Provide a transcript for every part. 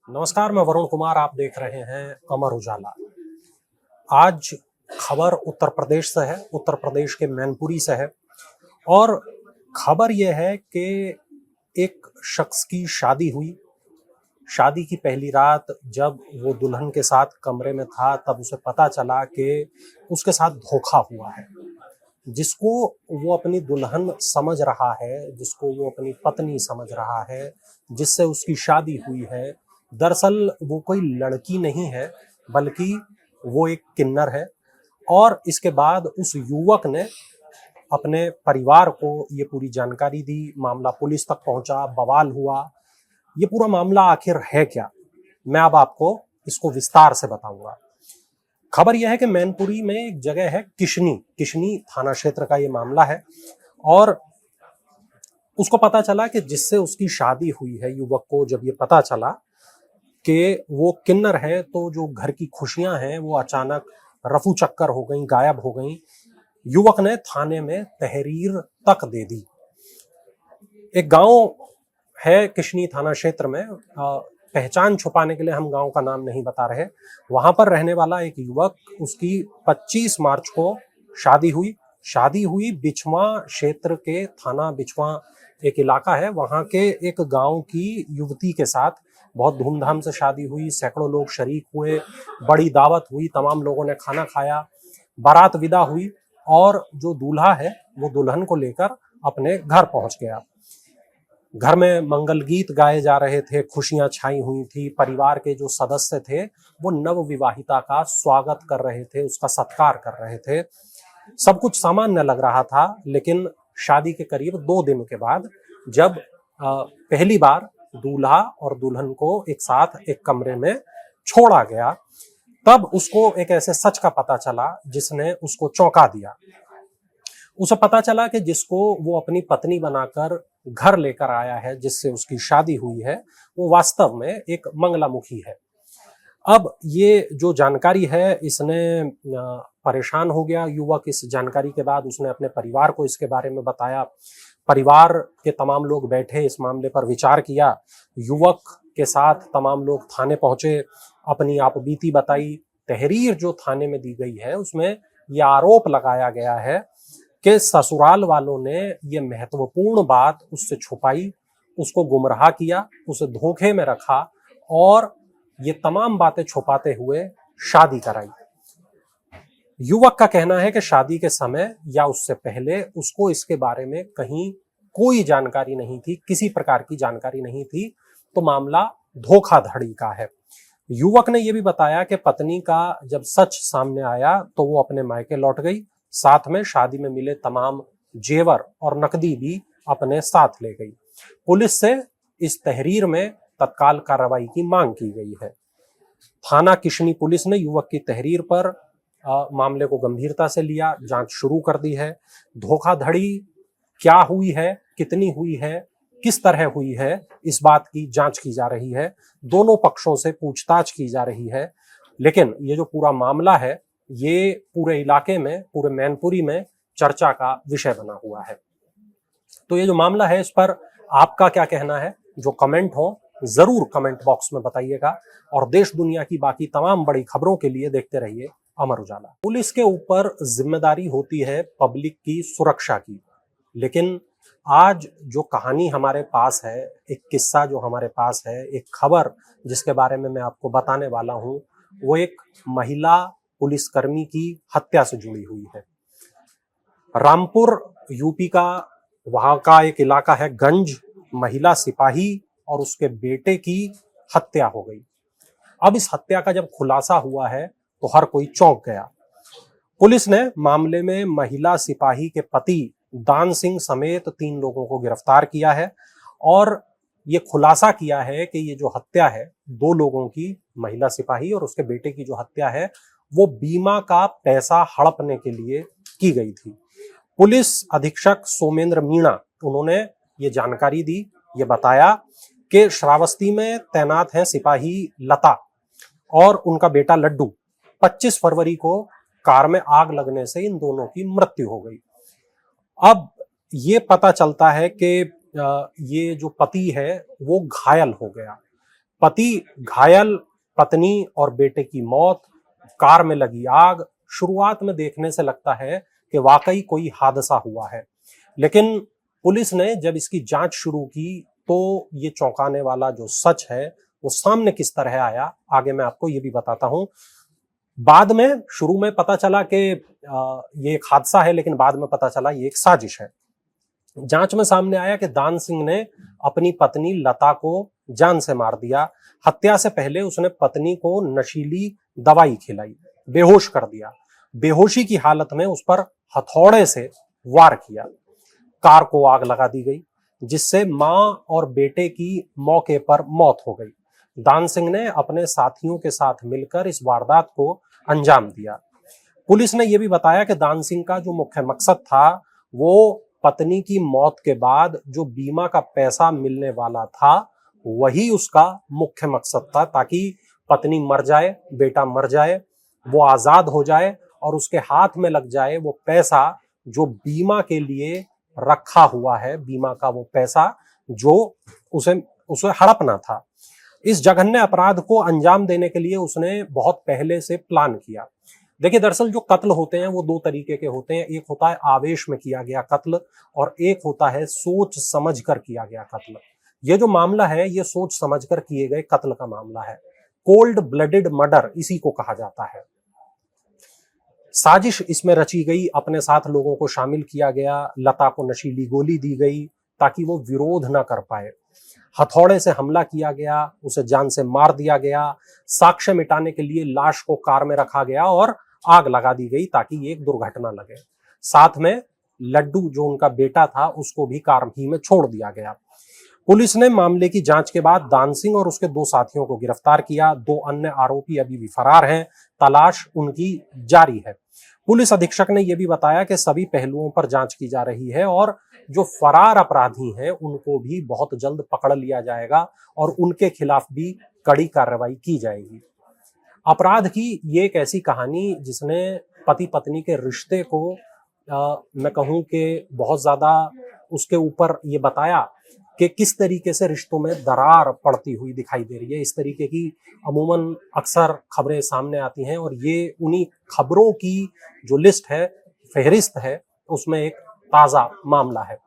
नमस्कार, मैं वरुण कुमार। आप देख रहे हैं अमर उजाला। आज खबर उत्तर प्रदेश से है, उत्तर प्रदेश के मैनपुरी से है। और खबर यह है कि एक शख्स की शादी हुई। शादी की पहली रात जब वो दुल्हन के साथ कमरे में था, तब उसे पता चला कि उसके साथ धोखा हुआ है। जिसको वो अपनी दुल्हन समझ रहा है, जिसको वो अपनी पत्नी समझ रहा है, जिससे उसकी शादी हुई है, दरअसल वो कोई लड़की नहीं है, बल्कि वो एक किन्नर है। और इसके बाद उस युवक ने अपने परिवार को ये पूरी जानकारी दी, मामला पुलिस तक पहुंचा, बवाल हुआ। ये पूरा मामला आखिर है क्या, मैं अब आपको इसको विस्तार से बताऊंगा। खबर यह है कि मैनपुरी में एक जगह है किशनी, किशनी थाना क्षेत्र का ये मामला है। और उसको पता चला कि जिससे उसकी शादी हुई है, युवक को जब ये पता चला कि वो किन्नर है, तो जो घर की खुशियां हैं वो अचानक रफू चक्कर हो गई, गायब हो गई। युवक ने थाने में तहरीर तक दे दी। एक गांव है किशनी थाना क्षेत्र में, पहचान छुपाने के लिए हम गांव का नाम नहीं बता रहे। वहां पर रहने वाला एक युवक, उसकी 25 मार्च को शादी हुई बिछवा क्षेत्र के, थाना बिछवा एक इलाका है, वहां के एक गांव की युवती के साथ बहुत धूमधाम से शादी हुई। सैकड़ों लोग शरीक हुए, बड़ी दावत हुई, तमाम लोगों ने खाना खाया, बारात विदा हुई और जो दूल्हा है वो दुल्हन को लेकर अपने घर पहुंच गया। घर में मंगल गीत गाए जा रहे थे, खुशियां छाई हुई थी। परिवार के जो सदस्य थे वो नव विवाहिता का स्वागत कर रहे थे, उसका सत्कार कर रहे थे। सब कुछ सामान्य लग रहा था। लेकिन शादी के करीब 2 दिन के बाद जब पहली बार दूल्हा और दुल्हन को एक साथ एक कमरे में छोड़ा गया, तब उसको एक ऐसे सच का पता चला जिसने उसको चौंका दिया। उसे पता चला कि जिसको वो अपनी पत्नी बनाकर घर लेकर आया है, जिससे उसकी शादी हुई है, वो वास्तव में एक मंगलामुखी है। अब ये जो जानकारी है, इसने परेशान हो गया युवक। इस जानकारी के बाद उसने अपने परिवार को इसके बारे में बताया। परिवार के तमाम लोग बैठे, इस मामले पर विचार किया। युवक के साथ तमाम लोग थाने पहुंचे, अपनी आपबीती बताई। तहरीर जो थाने में दी गई है, उसमें यह आरोप लगाया गया है कि ससुराल वालों ने ये महत्वपूर्ण बात उससे छुपाई, उसको गुमराह किया, उसे धोखे में रखा और ये तमाम बातें छुपाते हुए शादी कराई। युवक का कहना है कि शादी के समय या उससे पहले उसको इसके बारे में कहीं कोई जानकारी नहीं थी, किसी प्रकार की जानकारी नहीं थी, तो मामला धोखाधड़ी का है। युवक ने यह भी बताया कि पत्नी का जब सच सामने आया तो वो अपने मायके लौट गई, साथ में शादी में मिले तमाम जेवर और नकदी भी अपने साथ ले गई। पुलिस से इस तहरीर में तत्काल कार्रवाई की मांग की गई है। थाना किशनी पुलिस ने युवक की तहरीर पर मामले को गंभीरता से लिया, जांच शुरू कर दी है। धोखाधड़ी क्या हुई है, कितनी हुई है, किस तरह हुई है, इस बात की जांच की जा रही है। दोनों पक्षों से पूछताछ की जा रही है। लेकिन ये जो पूरा मामला है, ये पूरे इलाके में, पूरे मैनपुरी में चर्चा का विषय बना हुआ है। तो ये जो मामला है, इस पर आपका क्या कहना है? जो कमेंट हो जरूर कमेंट बॉक्स में बताइएगा। और देश दुनिया की बाकी तमाम बड़ी खबरों के लिए देखते रहिए अमर उजाला। पुलिस के ऊपर जिम्मेदारी होती है पब्लिक की सुरक्षा की, लेकिन आज जो कहानी हमारे पास है, एक किस्सा जो हमारे पास है, एक खबर जिसके बारे में मैं आपको बताने वाला हूं, वो एक महिला पुलिसकर्मी की हत्या से जुड़ी हुई है। रामपुर यूपी का वहां का एक इलाका है गंज। महिला सिपाही और उसके बेटे की हत्या हो गई। अब इस हत्या का जब खुलासा हुआ है तो हर कोई चौंक गया। पुलिस ने मामले में महिला सिपाही के पति दान सिंह समेत 3 लोगों को गिरफ्तार किया है और ये खुलासा किया है कि ये जो हत्या है 2 लोगों की, महिला सिपाही और उसके बेटे की जो हत्या है, वो बीमा का पैसा हड़पने के लिए की गई थी। पुलिस अधीक्षक सोमेंद्र मीणा, उन्होंने ये जानकारी दी, ये बताया कि श्रावस्ती में तैनात है सिपाही लता और उनका बेटा लड्डू। 25 फरवरी को कार में आग लगने से इन दोनों की मृत्यु हो गई। अब ये पता चलता है कि ये जो पति है वो घायल हो गया। पति घायल, पत्नी और बेटे की मौत, कार में लगी आग। शुरुआत में देखने से लगता है कि वाकई कोई हादसा हुआ है, लेकिन पुलिस ने जब इसकी जांच शुरू की तो ये चौंकाने वाला जो सच है वो सामने किस तरह आया, आगे मैं आपको ये भी बताता हूं। बाद में शुरू में पता चला कि ये एक हादसा है, लेकिन बाद में पता चला ये एक साजिश है। जांच में सामने आया कि दान सिंह ने अपनी पत्नी लता को जान से मार दिया। हत्या से पहले उसने पत्नी को नशीली दवाई खिलाई, बेहोश कर दिया। बेहोशी की हालत में उस पर हथौड़े से वार किया। कार को आग लगा दी गई, जिससे मां और बेटे की मौके पर मौत हो गई। दान सिंह ने अपने साथियों के साथ मिलकर इस वारदात को अंजाम दिया। पुलिस ने यह भी बताया कि दान सिंह का जो मुख्य मकसद था वो पत्नी की मौत के बाद जो बीमा का पैसा मिलने वाला था वही उसका मुख्य मकसद था, ताकि पत्नी मर जाए, बेटा मर जाए, वो आजाद हो जाए और उसके हाथ में लग जाए वो पैसा जो बीमा के लिए रखा हुआ है, बीमा का वो पैसा जो उसे उसे हड़पना था। इस जघन्य अपराध को अंजाम देने के लिए उसने बहुत पहले से प्लान किया। देखिए, दरअसल जो कत्ल होते हैं वो दो तरीके के होते हैं। एक होता है आवेश में किया गया कत्ल और एक होता है सोच समझ कर किया गया कत्ल। ये जो मामला है ये सोच समझ कर किए गए कत्ल का मामला है। कोल्ड ब्लडेड मर्डर इसी को कहा जाता है। साजिश इसमें रची गई, अपने साथ लोगों को शामिल किया गया। लता को नशीली गोली दी गई ताकि वो विरोध ना कर पाए। हथौड़े से हमला किया गया, उसे जान से मार दिया गया। साक्ष्य मिटाने के लिए लाश को कार में रखा गया और आग लगा दी गई ताकि एक दुर्घटना लगे। साथ में लड्डू जो उनका बेटा था उसको भी कार ही में छोड़ दिया गया। पुलिस ने मामले की जांच के बाद दान सिंह और उसके दो साथियों को गिरफ्तार किया। दो अन्य आरोपी अभी भी फरार हैं, तलाश उनकी जारी है। पुलिस अधीक्षक ने यह भी बताया कि सभी पहलुओं पर जांच की जा रही है और जो फरार अपराधी हैं उनको भी बहुत जल्द पकड़ लिया जाएगा और उनके खिलाफ भी कड़ी कार्रवाई की जाएगी। अपराध की ये एक ऐसी कहानी जिसने पति पत्नी के रिश्ते को मैं कहूं कि बहुत ज्यादा उसके ऊपर ये बताया कि किस तरीके से रिश्तों में दरार पड़ती हुई दिखाई दे रही है। इस तरीके की अमूमन अक्सर खबरें सामने आती हैं और ये उन्हीं खबरों की जो लिस्ट है, फहरिस्त है, उसमें एक ताजा मामला है।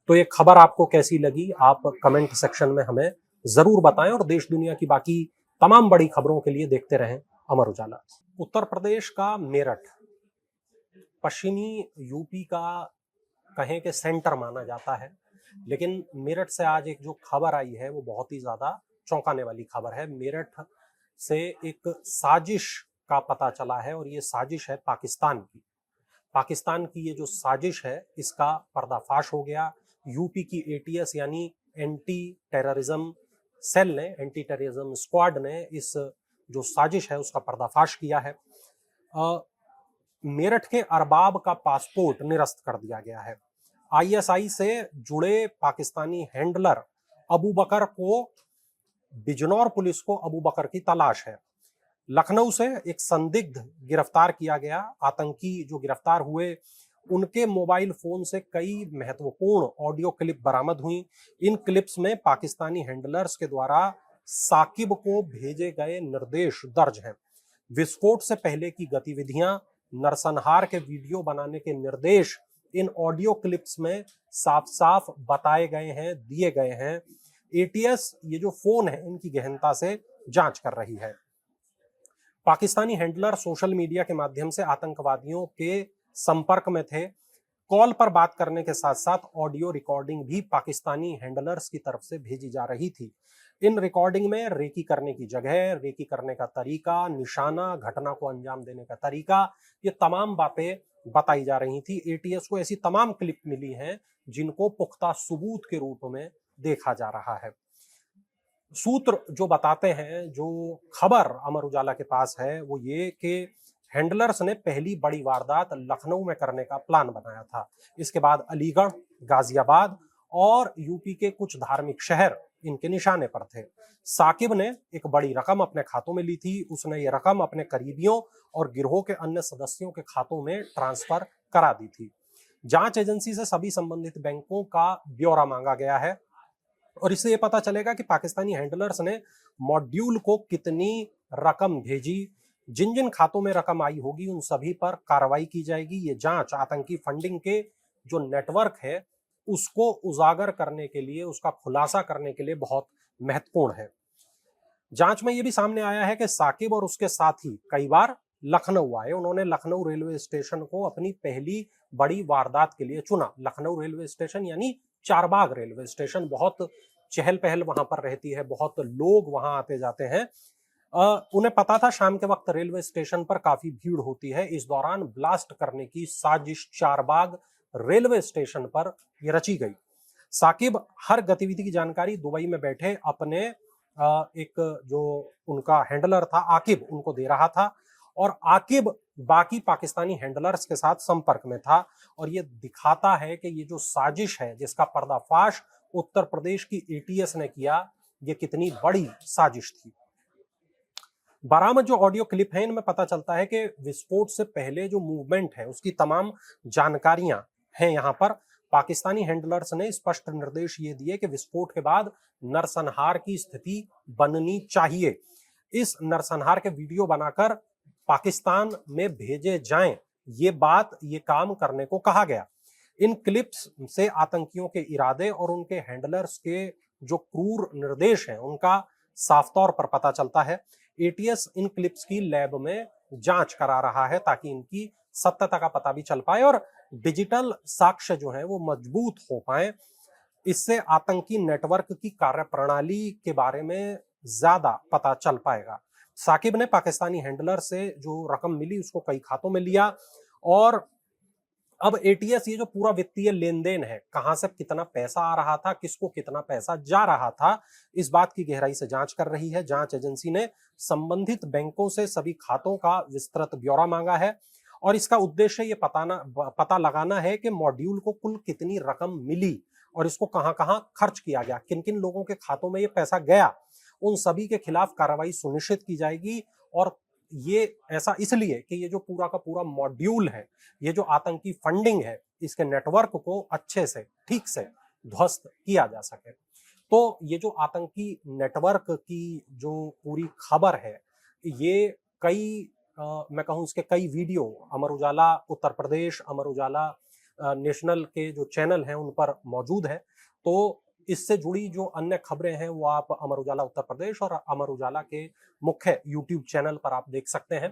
तो ये खबर आपको कैसी लगी आप कमेंट सेक्शन में हमें जरूर बताएं और देश दुनिया की बाकी तमाम बड़ी खबरों के लिए देखते रहें अमर उजाला। उत्तर प्रदेश का मेरठ पश्चिमी यूपी का कहें कि सेंटर माना जाता है, लेकिन मेरठ से आज एक जो खबर आई है वो बहुत ही ज्यादा चौंकाने वाली खबर है। मेरठ से एक साजिश का पता चला है और ये साजिश है पाकिस्तान की। पाकिस्तान की ये जो साजिश है इसका पर्दाफाश हो गया। यूपी की एटीएस यानी एंटी टेररिज्म सेल ने, एंटी टेररिज्म स्क्वाड ने इस जो साजिश है उसका पर्दाफाश किया है। मेरठ के अरबाब का पासपोर्ट निरस्त कर दिया गया है। आईएसआई से जुड़े पाकिस्तानी हैंडलर अबू बकर को, बिजनौर पुलिस को अबू बकर की तलाश है। लखनऊ से एक संदिग्ध गिरफ्तार किया गया। आतंकी जो गिरफ्तार हुए उनके मोबाइल फोन से कई महत्वपूर्ण ऑडियो क्लिप बरामद हुई। इन क्लिप्स में पाकिस्तानी हैंडलर्स के द्वारा साकिब को भेजे गए निर्देश दर्ज हैं। विस्फोट से पहले की गतिविधियां, नरसंहार के वीडियो बनाने के निर्देश इन ऑडियो क्लिप्स में साफ साफ बताए गए हैं, दिए गए हैं। एटीएस ये जो फोन है इनकी गहनता से जांच कर रही है। पाकिस्तानी हैंडलर सोशल मीडिया के माध्यम से आतंकवादियों के संपर्क में थे। कॉल पर बात करने के साथ साथ ऑडियो रिकॉर्डिंग भी पाकिस्तानी हैंडलर्स की तरफ से भेजी जा रही थी। इन रिकॉर्डिंग में रेकी करने की जगह, रेकी करने का तरीका, निशाना, घटना को अंजाम देने का तरीका, ये तमाम बातें बताई जा रही थी। एटीएस को ऐसी तमाम क्लिप मिली हैं जिनको पुख्ता सबूत के रूप में देखा जा रहा है। सूत्र जो बताते हैं, जो खबर अमर उजाला के पास है वो ये कि हैंडलर्स ने पहली बड़ी वारदात लखनऊ में करने का प्लान बनाया था। इसके बाद अलीगढ़, गाजियाबाद और यूपी के कुछ धार्मिक शहर इनके निशाने पर थे। साकिब ने एक बड़ी रकम अपने खातों में ली थी। उसने ये रकम अपने करीबियों और गिरोह के अन्य सदस्यों के खातों में ट्रांसफर करा दी थी। जांच एजेंसी से सभी संबंधित बैंकों का ब्यौरा मांगा गया है। और इससे ये पता चलेगा कि पाकिस्तानी हैंडलर्स ने मॉड्यूल को कितनी रकम भेजी। जिन जिन खातों में रकम आई होगी उन सभी पर कार्रवाई की जाएगी। ये जांच आतंकी फंडिंग के जो नेटवर्क है उसको उजागर करने के लिए, उसका खुलासा करने के लिए बहुत महत्वपूर्ण है। जांच में यह भी सामने आया है कि साकिब और उसके साथी कई बार लखनऊ आए। उन्होंने लखनऊ रेलवे स्टेशन को अपनी पहली बड़ी वारदात के लिए चुना। लखनऊ रेलवे स्टेशन यानी चारबाग रेलवे स्टेशन, बहुत चहल पहल वहां पर रहती है, बहुत लोग वहां आते जाते हैं। उन्हें पता था शाम के वक्त रेलवे स्टेशन पर काफी भीड़ होती है। इस दौरान ब्लास्ट करने की साजिश चारबाग रेलवे स्टेशन पर यह रची गई। साकिब हर गतिविधि की जानकारी दुबई में बैठे अपने एक जो उनका हैंडलर था आकिब, उनको दे रहा था और आकिब बाकी पाकिस्तानी हैंडलर्स के साथ संपर्क में था। और ये दिखाता है कि ये जो साजिश है जिसका पर्दाफाश उत्तर प्रदेश की एटीएस ने किया, ये कितनी बड़ी साजिश थी। बरामद जो ऑडियो क्लिप है इनमें पता चलता है कि विस्फोट से पहले जो मूवमेंट है उसकी तमाम जानकारियां हैं। यहां पर पाकिस्तानी हैंडलर्स ने स्पष्ट निर्देश ये दिए कि विस्फोट के बाद नरसंहार की स्थिति बननी चाहिए। इस नरसंहार के वीडियो बनाकर पाकिस्तान में भेजे जाएं, ये काम करने को कहा गया। इन क्लिप्स से आतंकियों के इरादे और उनके हैंडलर्स के जो क्रूर निर्देश हैं उनका साफ तौर पर पता चलता है। एटीएस इन क्लिप्स की लैब में जांच करा रहा है ताकि इनकी सत्यता का पता भी चल पाए और डिजिटल साक्ष्य जो है वो मजबूत हो पाए। इससे आतंकी नेटवर्क की कार्यप्रणाली के बारे में ज्यादा पता चल पाएगा। साकिब ने पाकिस्तानी हैंडलर से जो रकम मिली उसको कई खातों में लिया और अब एटीएस ये जो पूरा वित्तीय लेन देन है, कहां से कितना पैसा आ रहा था, किसको कितना पैसा जा रहा था, इस बात की गहराई से जांच कर रही है। जांच एजेंसी ने संबंधित बैंकों से सभी खातों का विस्तृत ब्यौरा मांगा है और इसका उद्देश्य ये पता लगाना है कि मॉड्यूल को कुल कितनी रकम मिली और इसको कहां कहां खर्च किया गया, किन किन लोगों के खातों में ये पैसा गया। उन सभी के खिलाफ कार्रवाई सुनिश्चित की जाएगी। और ये ऐसा इसलिए कि ये जो पूरा का पूरा मॉड्यूल है, ये जो आतंकी फंडिंग है, इसके नेटवर्क को अच्छे से ठीक से ध्वस्त किया जा सके। तो ये जो आतंकी नेटवर्क की जो पूरी खबर है, ये कई मैं कहूं इसके कई वीडियो अमर उजाला उत्तर प्रदेश, अमर उजाला नेशनल के जो चैनल हैं उन पर मौजूद है। तो इससे जुड़ी जो अन्य खबरें हैं वो आप अमर उजाला उत्तर प्रदेश और अमर उजाला के मुख्य यूट्यूब चैनल पर आप देख सकते हैं।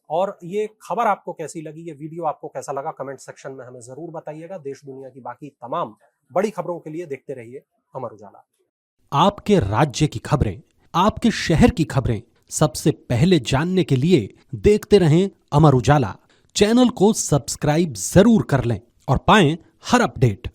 और ये खबर आपको कैसी लगी, ये वीडियो आपको कैसा लगा, कमेंट सेक्शन में हमें जरूर बताइएगा। देश दुनिया की बाकी तमाम बड़ी खबरों के लिए देखते रहिए अमर उजाला। आपके राज्य की खबरें, आपके शहर की खबरें सबसे पहले जानने के लिए देखते रहें अमर उजाला। चैनल को सब्सक्राइब जरूर कर लें और पाएं हर अपडेट।